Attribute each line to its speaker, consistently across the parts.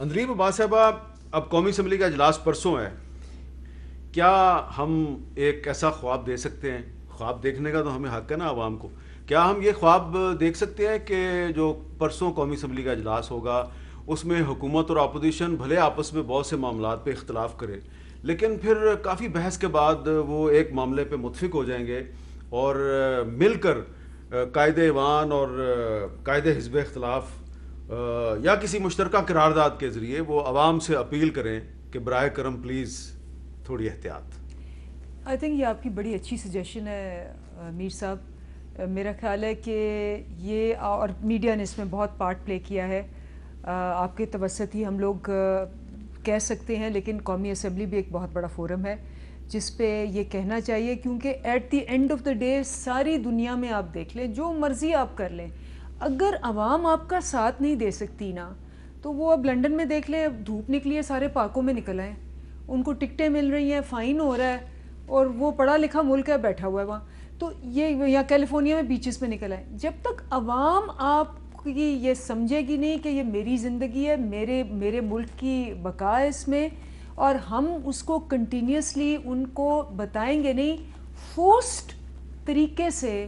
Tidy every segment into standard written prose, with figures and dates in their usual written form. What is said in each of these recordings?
Speaker 1: اندریم عباس صاحبہ، اب قومی اسمبلی کا اجلاس پرسوں ہے، کیا ہم ایک ایسا خواب دے سکتے ہیں؟ خواب دیکھنے کا تو ہمیں حق ہے نا عوام کو. کیا ہم یہ خواب دیکھ سکتے ہیں کہ جو پرسوں قومی اسمبلی کا اجلاس ہوگا اس میں حکومت اور اپوزیشن بھلے آپس میں بہت سے معاملات پہ اختلاف کرے، لیکن پھر کافی بحث کے بعد وہ ایک معاملے پہ متفق ہو جائیں گے اور مل کر قائد ایوان اور قائد حزب اختلاف یا کسی مشترکہ قرارداد کے ذریعے وہ عوام سے اپیل کریں کہ براہ کرم پلیز تھوڑی احتیاط.
Speaker 2: آئی تھنک یہ آپ کی بڑی اچھی سجیشن ہے میر صاحب. میرا خیال ہے کہ یہ اور میڈیا نے اس میں بہت پارٹ پلے کیا ہے. آپ کے توسط ہی ہم لوگ کہہ سکتے ہیں، لیکن قومی اسمبلی بھی ایک بہت بڑا فورم ہے جس پہ یہ کہنا چاہیے، کیونکہ at the end of the day ساری دنیا میں آپ دیکھ لیں، جو مرضی آپ کر لیں، اگر عوام آپ کا ساتھ نہیں دے سکتی نا، تو وہ اب لنڈن میں دیکھ لیں، اب دھوپ نکلی ہے سارے پارکوں میں نکل آئیں، ان کو ٹکٹیں مل رہی ہیں، فائن ہو رہا ہے، اور وہ پڑھا لکھا ملک ہے، بیٹھا ہوا ہے وہاں. تو یہ یا کیلیفورنیا میں بیچز پہ نکل آئیں. جب تک عوام آپ کی یہ سمجھے گی نہیں کہ یہ میری زندگی ہے، میرے ملک کی بقا ہے اس میں، اور ہم اس کو کنٹینیوسلی ان کو بتائیں گے نہیں، فورسڈ طریقے سے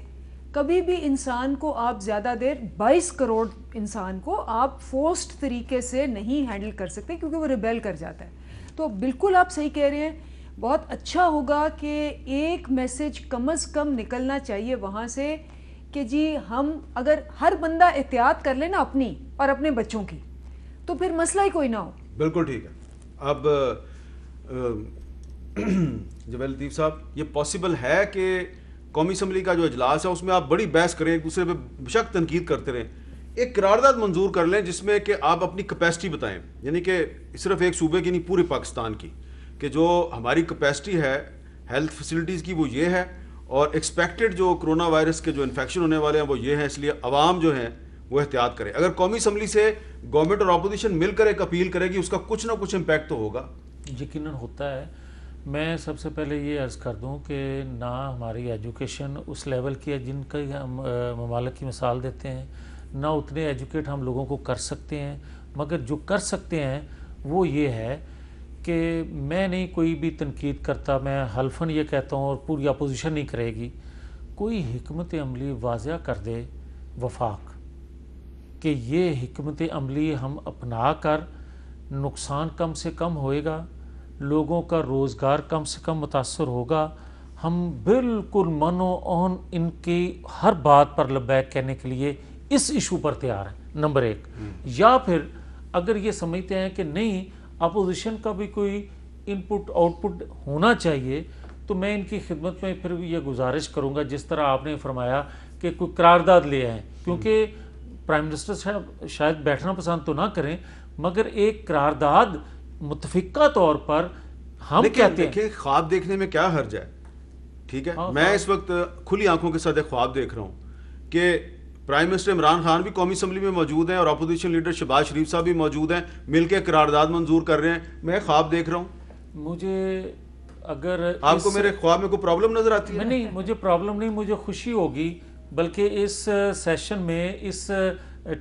Speaker 2: کبھی بھی انسان کو آپ زیادہ دیر 22 کروڑ انسان کو آپ فورسڈ طریقے سے نہیں ہینڈل کر سکتے، کیونکہ وہ ریبیل کر جاتا ہے. تو بالکل آپ صحیح کہہ رہے ہیں. بہت اچھا ہوگا کہ ایک میسج کم از کم نکلنا چاہیے وہاں سے کہ جی ہم اگر ہر بندہ احتیاط کر لے نا اپنی اور اپنے بچوں کی، تو پھر مسئلہ ہی کوئی نہ ہو.
Speaker 1: بالکل ٹھیک ہے. اب جویل لطیف صاحب، یہ پاسبل ہے کہ قومی اسمبلی کا جو اجلاس ہے اس میں آپ بڑی بحث کریں، ایک دوسرے پہ بشک تنقید کرتے رہیں، ایک قرارداد منظور کر لیں جس میں کہ آپ اپنی کیپیسٹی بتائیں، یعنی کہ صرف ایک صوبے کی نہیں، پورے پاکستان کی، کہ جو ہماری کیپیسٹی ہے ہیلتھ فیسلٹیز کی وہ یہ ہے، اور ایکسپیکٹڈ جو کرونا وائرس کے جو انفیکشن ہونے والے ہیں وہ یہ ہیں، اس لیے عوام جو ہیں وہ احتیاط کریں. اگر قومی اسمبلی سے گورنمنٹ اور اپوزیشن مل کر ایک اپیل کرے گی، اس کا کچھ نہ کچھ امپیکٹ تو ہوگا.
Speaker 3: یقیناً ہوتا ہے. میں سب سے پہلے یہ عرض کر دوں کہ نہ ہماری ایجوکیشن اس لیول کی ہے جن کا ہم ممالک کی مثال دیتے ہیں، نہ اتنے ایجوکیٹ ہم لوگوں کو کر سکتے ہیں، مگر جو کر سکتے ہیں وہ یہ ہے کہ میں نہیں کوئی بھی تنقید کرتا، میں حلفاً یہ کہتا ہوں اور پوری اپوزیشن نہیں کرے گی، کوئی حکمت عملی واضح کر دے وفاق کہ یہ حکمت عملی ہم اپنا کر نقصان کم سے کم ہوئے گا، لوگوں کا روزگار کم سے کم متاثر ہوگا، ہم بالکل من و عن ان کی ہر بات پر لبیک کہنے کے لیے اس ایشو پر تیار ہیں، نمبر ایک. یا پھر اگر یہ سمجھتے ہیں کہ نہیں اپوزیشن کا بھی کوئی ان پٹ آؤٹ پٹ ہونا چاہیے، تو میں ان کی خدمت میں پھر یہ گزارش کروں گا جس طرح آپ نے فرمایا کہ کوئی قرارداد لے آئیں، کیونکہ پرائم منسٹر صاحب شاید بیٹھنا پسند تو نہ کریں، مگر ایک قرارداد متفقہ طور پر ہم کہتے ہیں.
Speaker 1: خواب دیکھنے میں کیا حرج ہے؟ ٹھیک ہے، میں اس وقت کھلی آنکھوں کے ساتھ ایک خواب دیکھ رہا ہوں کہ پرائم منسٹر عمران خان بھی قومی اسمبلی میں موجود ہیں اور اپوزیشن لیڈر شہباز شریف صاحب بھی موجود ہیں، مل کے قرارداد منظور کر رہے ہیں. میں خواب دیکھ رہا ہوں.
Speaker 3: مجھے اگر
Speaker 1: آپ کو میرے خواب میں کوئی پرابلم نظر آتی ہے؟
Speaker 3: نہیں، مجھے پرابلم نہیں، مجھے خوشی ہوگی، بلکہ اس سیشن میں اس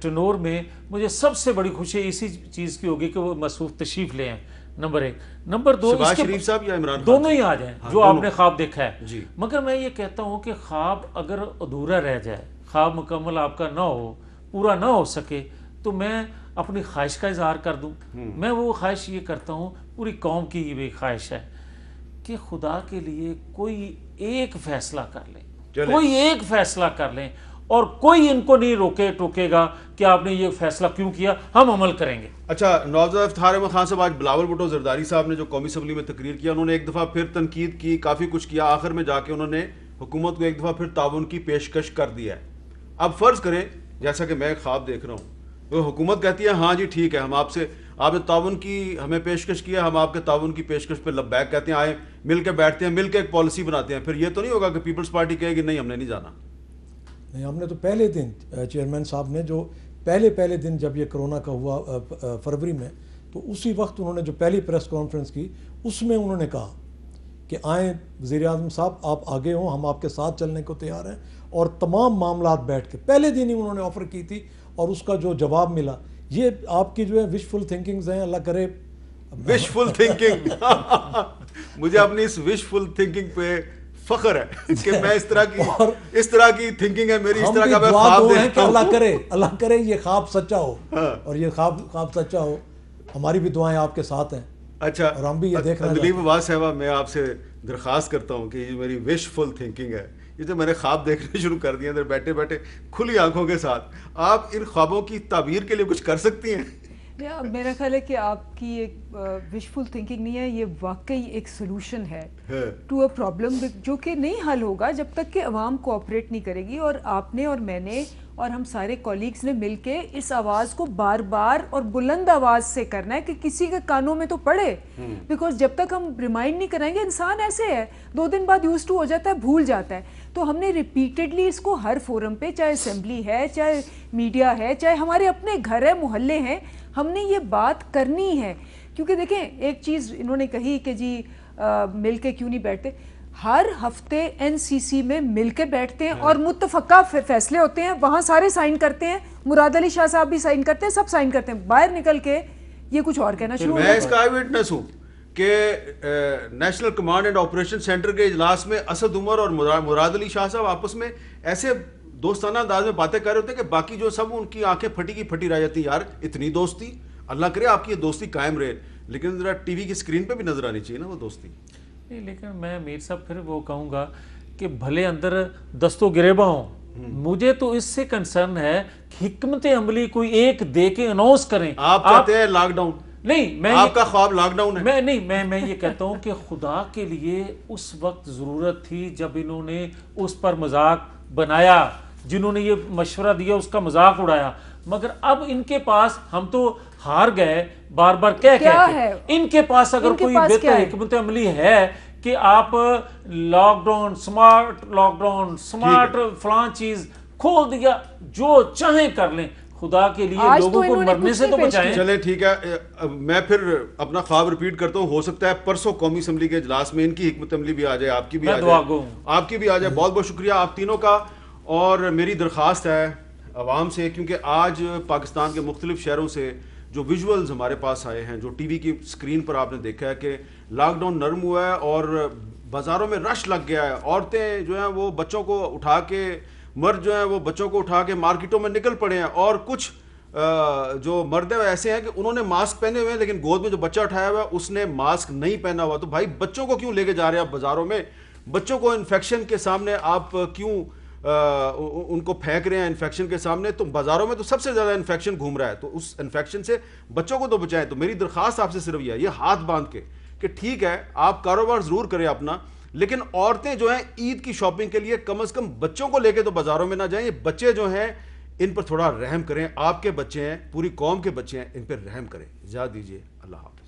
Speaker 3: ٹنور میں مجھے سب سے بڑی خوشی اسی چیز کی ہوگی کہ وہ مصروف تشریف لے آئیں، نمبر ایک. نمبر دو،
Speaker 1: شہباز شریف صاحب یا عمران خان
Speaker 3: دونوں ہی آ جائیں جو آپ نے خواب دیکھا ہے.
Speaker 1: جی.
Speaker 3: مگر میں یہ کہتا ہوں کہ خواب اگر ادھورا رہ جائے، خواب مکمل آپ کا نہ ہو، پورا نہ ہو سکے، تو میں اپنی خواہش کا اظہار کر دوں. میں وہ خواہش یہ کرتا ہوں، پوری قوم کی یہ بھی خواہش ہے کہ خدا کے لیے کوئی ایک فیصلہ کر لیں، کوئی ایک فیصلہ کر لیں، اور کوئی ان کو نہیں ٹوکے گا کہ آپ نے یہ فیصلہ کیوں کیا، ہم عمل کریں گے.
Speaker 1: اچھا، نواب افتخار احمد خان صاحب، آج بلاول بھٹو زرداری صاحب نے جو قومی اسمبلی میں تقریر کیا، انہوں نے ایک دفعہ پھر تنقید کی، کافی کچھ کیا، آخر میں جا کے انہوں نے حکومت کو ایک دفعہ پھر تعاون کی پیشکش کر دیا ہے. اب فرض کریں جیسا کہ میں خواب دیکھ رہا ہوں، تو حکومت کہتی ہے ہاں جی ٹھیک ہے، ہم آپ نے تعاون کی ہمیں پیشکش کیا، ہم آپ کے تعاون کی پیشکش پہ لبیک کہتے ہیں، آئے مل کے بیٹھتے ہیں، مل کے ایک پالیسی بناتے ہیں. پھر یہ تو نہیں ہوگا کہ پیپلز پارٹی کہے گی نہیں ہم نے نہیں جانا؟
Speaker 4: نہیں، ہم نے تو پہلے دن چیئرمین صاحب نے جو پہلے دن جب یہ کرونا کا ہوا فروری میں، تو اسی وقت انہوں نے جو پہلی پریس کانفرنس کی، اس میں انہوں نے کہا کہ آئیں وزیر اعظم صاحب آپ آگے ہوں، ہم آپ کے ساتھ چلنے کو تیار ہیں، اور تمام معاملات بیٹھ کے پہلے دن ہی انہوں نے آفر کی تھی، اور اس کا جو جواب ملا یہ آپ کی جو ہے وشفل تھنکنگز ہیں. اللہ کرے
Speaker 1: وشفل تھنکنگ مجھے اپنی اس وشفل تھنکنگ پہ فخر ہے کہ میں اس طرح کی تھنکنگ ہے میری, اس طرح کا میں خواب دیکھتا ہوں.
Speaker 4: اللہ کرے یہ خواب سچا ہو, اور یہ خواب سچا ہو. ہماری بھی دعائیں آپ کے ساتھ ہیں.
Speaker 1: اچھا,
Speaker 4: اور ہم بھی یہ دیکھ رہے ہیں.
Speaker 1: دلیپ عباس صاحبہ, میں آپ سے درخواست کرتا ہوں کہ یہ میری وشفل تھنکنگ ہے, یہ جو میں نے خواب دیکھنے شروع کر دیے اندر بیٹھے بیٹھے کھلی آنکھوں کے ساتھ, آپ ان خوابوں کی تعبیر کے لیے کچھ کر سکتی ہیں؟
Speaker 2: میرا خیال ہے کہ آپ کی ایک وشفل تھنکنگ نہیں ہے, یہ واقعی ایک سلوشن ہے ٹو اے پرابلم جو کہ نہیں حل ہوگا جب تک کہ عوام کوآپریٹ نہیں کرے گی. اور آپ نے اور میں نے اور ہم سارے کولیگز نے مل کے اس آواز کو بار بار اور بلند آواز سے کرنا ہے کہ کسی کے کانوں میں تو پڑے, بیکاز جب تک ہم ریمائنڈ نہیں کریں گے, انسان ایسے ہے 2 دن بعد یوز ٹو ہو جاتا ہے, بھول جاتا ہے. تو ہم نے ریپیٹڈلی اس کو ہر فورم پہ, چاہے اسمبلی ہے, چاہے میڈیا ہے, چاہے ہمارے اپنے گھر ہے, محلے ہیں, ہم نے یہ بات کرنی ہے. کیونکہ دیکھیں ایک چیز انہوں نے کہی کہ جی مل کے کیوں نہیں بیٹھتے. ہر ہفتے این سی سی میں مل کے بیٹھتے ہیں اور متفقہ فیصلے ہوتے ہیں, وہاں سارے سائن کرتے ہیں, مراد علی شاہ صاحب بھی سائن کرتے ہیں, سب سائن کرتے ہیں. باہر نکل کے یہ کچھ اور کہنا شروع.
Speaker 1: میں اس کا آئی وٹنس ہوں کہ national command and operation centre کے اجلاس میں اسد عمر اور مراد علی شاہ صاحب آپس میں ایسے دوستانہ انداز میں باتیں کر رہے ہوتے ہیں کہ باقی جو سب ان کی آنکھیں پھٹی کی پھٹی رہ جاتی. یار اتنی دوستی, اللہ کرے آپ کی یہ دوستی قائم رہے, لیکن ذرا ٹی وی کی اسکرین پہ بھی نظر آنی چاہیے نا وہ دوستی.
Speaker 3: نہیں, لیکن میں میر صاحب پھر وہ کہوں گا کہ بھلے اندر دست و گریباں ہوں, مجھے تو اس سے کنسرن ہے کہ حکمت عملی کوئی ایک دے کے اناؤنس کریں.
Speaker 1: آپ کہتے ہیں لاک ڈاؤن,
Speaker 3: نہیں, میں
Speaker 1: آپ کا خواب لاک ڈاؤن ہے.
Speaker 3: میں یہ کہتا ہوں کہ خدا کے لیے اس وقت ضرورت تھی جب انہوں نے اس پر مذاق بنایا, جنہوں نے یہ مشورہ دیا اس کا مذاق اڑایا, مگر اب ان کے پاس, ہم تو ہار گئے بار بار کہہ ان کے پاس اگر کوئی بہتر حکمت عملی ہے کہ آپ lockdown, smart lockdown, smart فلاں چیز کھول دیا, جو چاہیں کر لیں, خدا کے لیے لوگوں کو مرنے سے تو بچائیں.
Speaker 1: چلیں ٹھیک ہے, میں پھر اپنا خواب ریپیٹ کرتا ہوں, ہو سکتا ہے پرسوں قومی اسمبلی کے اجلاس میں ان کی حکمت عملی بھی آ جائے, آپ کی بھی آ جائے, آپ کی بھی آ جائے. بہت بہت شکریہ آپ تینوں کا. اور میری درخواست ہے عوام سے, کیونکہ آج پاکستان کے مختلف شہروں سے جو ویژولز ہمارے پاس آئے ہیں, جو ٹی وی کی اسکرین پر آپ نے دیکھا ہے کہ لاک ڈاؤن نرم ہوا ہے اور بازاروں میں رش لگ گیا ہے. عورتیں جو ہیں وہ بچوں کو اٹھا کے, مرد جو ہیں وہ بچوں کو اٹھا کے مارکیٹوں میں نکل پڑے ہیں, اور کچھ جو مرد ایسے ہیں کہ انہوں نے ماسک پہنے ہوئے ہیں لیکن گود میں جو بچہ اٹھایا ہوا ہے اس نے ماسک نہیں پہنا ہوا. تو بھائی بچوں کو کیوں لے کے جا رہے ہیں آپ بازاروں میں, بچوں کو انفیکشن کے سامنے آپ کیوں ان کو پھینک رہے ہیں انفیکشن کے سامنے؟ تو بازاروں میں تو سب سے زیادہ انفیکشن گھوم رہا ہے, تو اس انفیکشن سے بچوں کو تو بچائیں. تو میری درخواست آپ سے صرف یہ ہاتھ باندھ کے کہ ٹھیک ہے آپ کاروبار ضرور کریں اپنا, لیکن عورتیں جو ہیں عید کی شاپنگ کے لیے کم از کم بچوں کو لے کے تو بازاروں میں نہ جائیں. یہ بچے جو ہیں ان پر تھوڑا رحم کریں, آپ کے بچے ہیں, پوری قوم کے بچے ہیں, ان پر رحم کریں. اجازت دیجیے, اللہ حافظ.